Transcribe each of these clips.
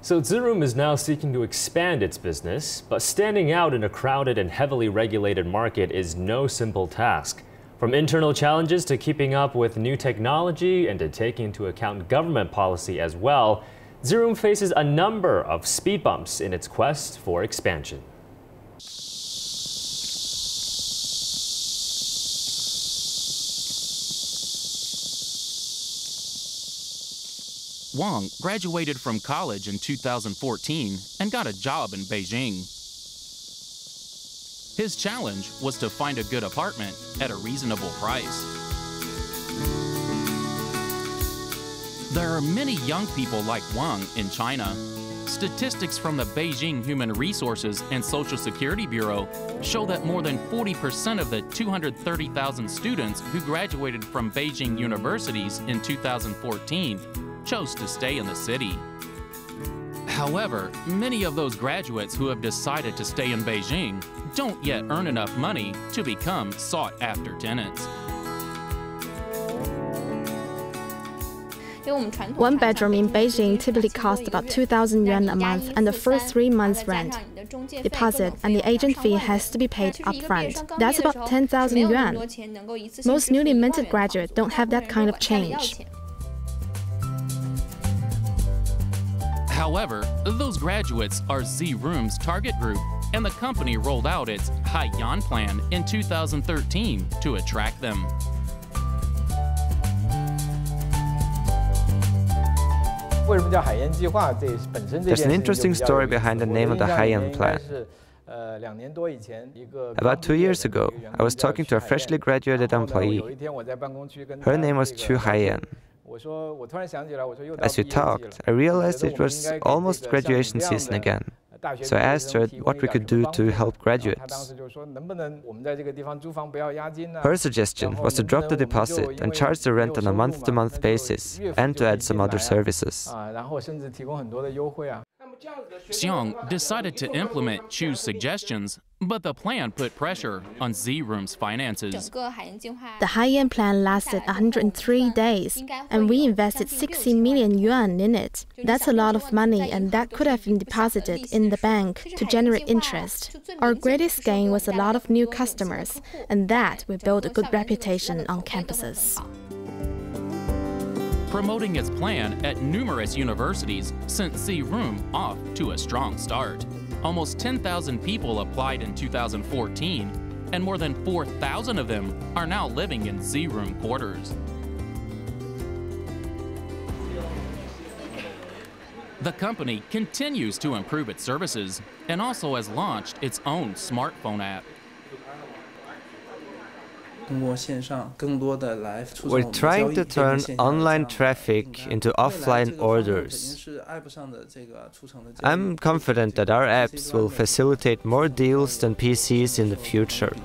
So Ziroom is now seeking to expand its business, but standing out in a crowded and heavily regulated market is no simple task. From internal challenges to keeping up with new technology and to taking into account government policy as well, Ziroom faces a number of speed bumps in its quest for expansion. Wang graduated from college in 2014 and got a job in Beijing. His challenge was to find a good apartment at a reasonable price. There are many young people like Wang in China. Statistics from the Beijing Human Resources and Social Security Bureau show that more than 40% of the 230,000 students who graduated from Beijing universities in 2014 chose to stay in the city. However, many of those graduates who have decided to stay in Beijing don't yet earn enough money to become sought-after tenants. One bedroom in Beijing typically costs about 2,000 yuan a month and the first 3 months' rent. Deposit and the agent fee has to be paid upfront. That's about 10,000 yuan. Most newly minted graduates don't have that kind of change. However, those graduates are Ziroom's target group, and the company rolled out its Haiyan Plan in 2013 to attract them. There's an interesting story behind the name of the Haiyan Plan. About 2 years ago, I was talking to a freshly graduated employee. Her name was Chu Haiyan. As we talked, I realized it was almost graduation season again. So I asked her what we could do to help graduates. Her suggestion was to drop the deposit and charge the rent on a month-to-month basis, and to add some other services. Xiong decided to implement Chu's suggestions, but the plan put pressure on Ziroom's finances. The Haiyan Plan lasted 103 days, and we invested 60 million yuan in it. That's a lot of money, and that could have been deposited in the bank to generate interest. Our greatest gain was a lot of new customers, and that we built a good reputation on campuses. Promoting its plan at numerous universities sent Ziroom off to a strong start. Almost 10,000 people applied in 2014, and more than 4,000 of them are now living in Ziroom quarters. The company continues to improve its services and also has launched its own smartphone app. We're trying to turn online traffic into offline orders. I'm confident that our apps will facilitate more deals than PCs in the future.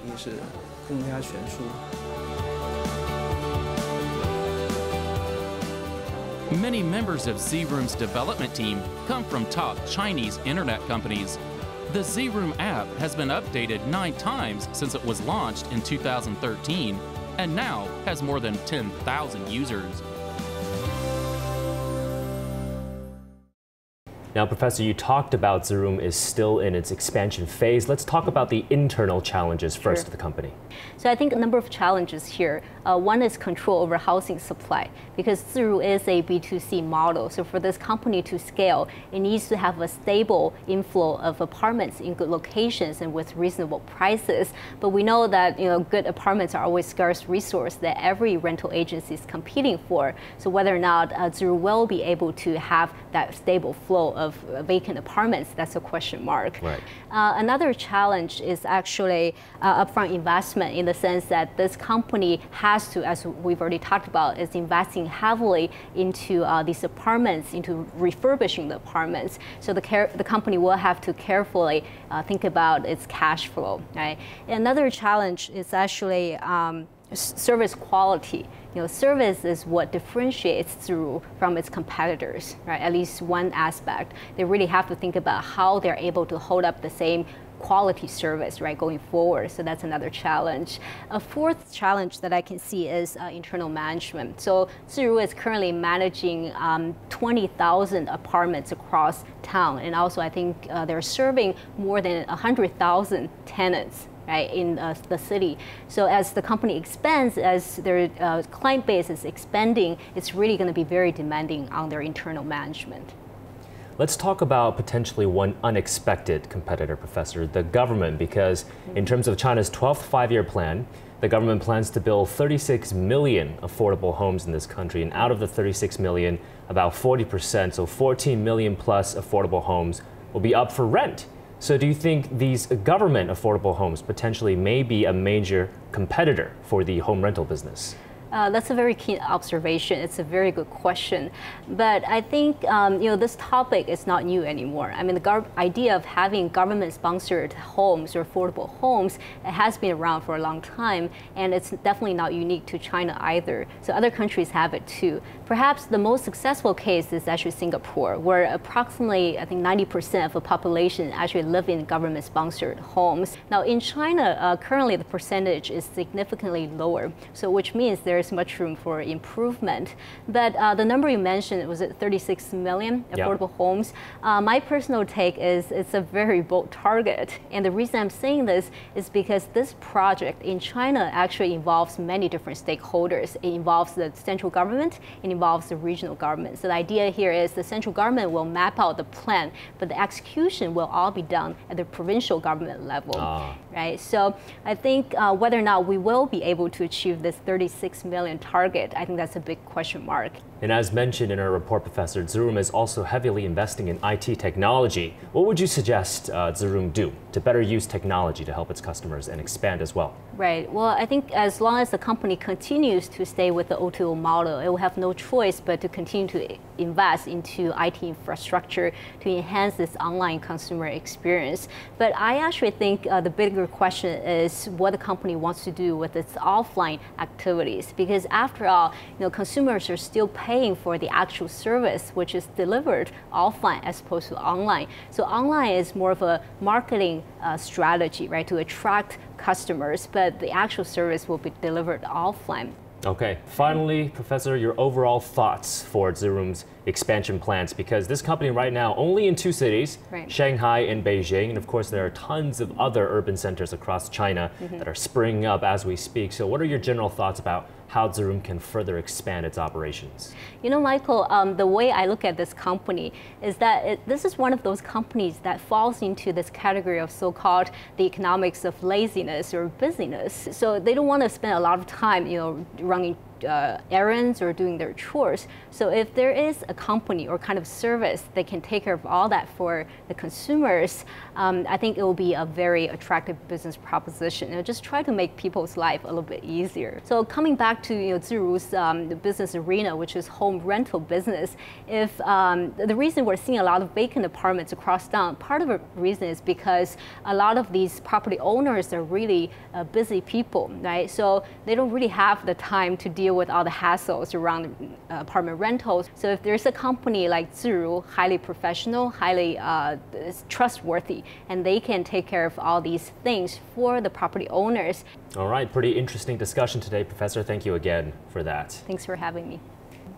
Many members of Ziroom's development team come from top Chinese internet companies. The Ziroom app has been updated 9 times since it was launched in 2013 and now has more than 10,000 users. Now, Professor, you talked about Ziroom is still in its expansion phase. Let's talk about the internal challenges first of the company. So I think a number of challenges here. One is control over housing supply, because Ziroom is a B2C model. So for this company to scale, it needs to have a stable inflow of apartments in good locations and with reasonable prices. But we know that good apartments are always scarce resource that every rental agency is competing for. So whether or not Ziroom will be able to have that stable flow of vacant apartments, that's a question mark. Right. Another challenge is actually upfront investment, in the sense that this company has to, as we've already talked about, is investing heavily into these apartments, into refurbishing the apartments. So the company will have to carefully think about its cash flow. Right? Another challenge is actually service quality. Service is what differentiates Ziroom from its competitors, right? At least one aspect. They really have to think about how they're able to hold up the same quality service, right, going forward. So that's another challenge. A fourth challenge that I can see is internal management. So Ziroom is currently managing 20,000 apartments across town, and also I think they're serving more than 100,000 tenants, right, in the city. So as the company expands, as their client base is expanding, it's really going to be very demanding on their internal management. Let's talk about potentially one unexpected competitor, Professor, the government, because in terms of China's 12th five-year plan, the government plans to build 36 million affordable homes in this country. And out of the 36 million, about 40%, so 14 million plus affordable homes will be up for rent. So do you think these government affordable homes potentially may be a major competitor for the home rental business? That's a very keen observation. It's a very good question. But I think this topic is not new anymore. I mean, the idea of having government-sponsored homes or affordable homes, it has been around for a long time, and it's definitely not unique to China either. So other countries have it too. Perhaps the most successful case is actually Singapore, where approximately, I think, 90% of the population actually live in government-sponsored homes. Now, in China, currently the percentage is significantly lower, so which means there's much room for improvement. But the number you mentioned, was it 36 million affordable homes? My personal take is it's a very bold target. And the reason I'm saying this is because this project in China actually involves many different stakeholders. It involves the central government, it involves the regional government. So the idea here is the central government will map out the plan, but the execution will all be done at the provincial government level, right? So I think whether or not we will be able to achieve this 36 million target, I think that's a big question mark. And as mentioned in our report, Professor, Ziroom is also heavily investing in IT technology. What would you suggest Ziroom do to better use technology to help its customers and expand as well? Right. Well, I think as long as the company continues to stay with the O2O model, it will have no choice but to continue to invest into IT infrastructure to enhance this online consumer experience. But I actually think the bigger question is what the company wants to do with its offline activities, because after all, consumers are still paying for the actual service, which is delivered offline as opposed to online. So online is more of a marketing strategy, right, to attract customers, but the actual service will be delivered offline. Okay, finally, Professor, your overall thoughts for Ziroom's expansion plans, because this company right now only in two cities, right, Shanghai and Beijing, and of course there are tons of other urban centers across China that are springing up as we speak. So what are your general thoughts about how Ziroom can further expand its operations? Michael, the way I look at this company is that this is one of those companies that falls into this category of so-called the economics of laziness or busyness. So they don't want to spend a lot of time, running errands or doing their chores. So if there is a company or kind of service that can take care of all that for the consumers, I think it will be a very attractive business proposition. Just try to make people's life a little bit easier. So coming back to Ziroom's the business arena, which is home rental business, if the reason we're seeing a lot of vacant apartments across town, part of the reason is because a lot of these property owners are really busy people, right? So they don't really have the time to deal with all the hassles around apartment rentals. So if there's a company like Ziroom, highly professional, highly trustworthy, and they can take care of all these things for the property owners. All right, pretty interesting discussion today, Professor. Thank you again for that. Thanks for having me.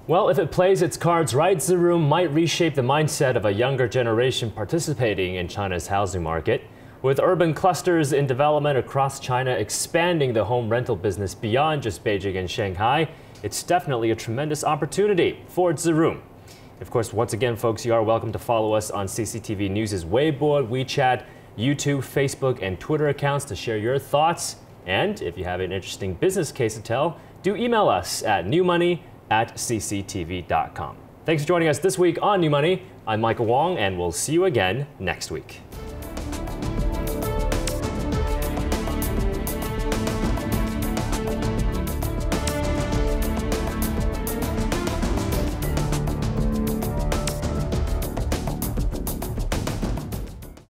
Well, if it plays its cards right, Ziroom might reshape the mindset of a younger generation participating in China's housing market. With urban clusters in development across China expanding the home rental business beyond just Beijing and Shanghai, it's definitely a tremendous opportunity for Ziroom. Of course, once again, folks, you are welcome to follow us on CCTV News' Weibo, WeChat, YouTube, Facebook, and Twitter accounts to share your thoughts. And if you have an interesting business case to tell, do email us at newmoney@cctv.com. Thanks for joining us this week on New Money. I'm Michael Wong, and we'll see you again next week.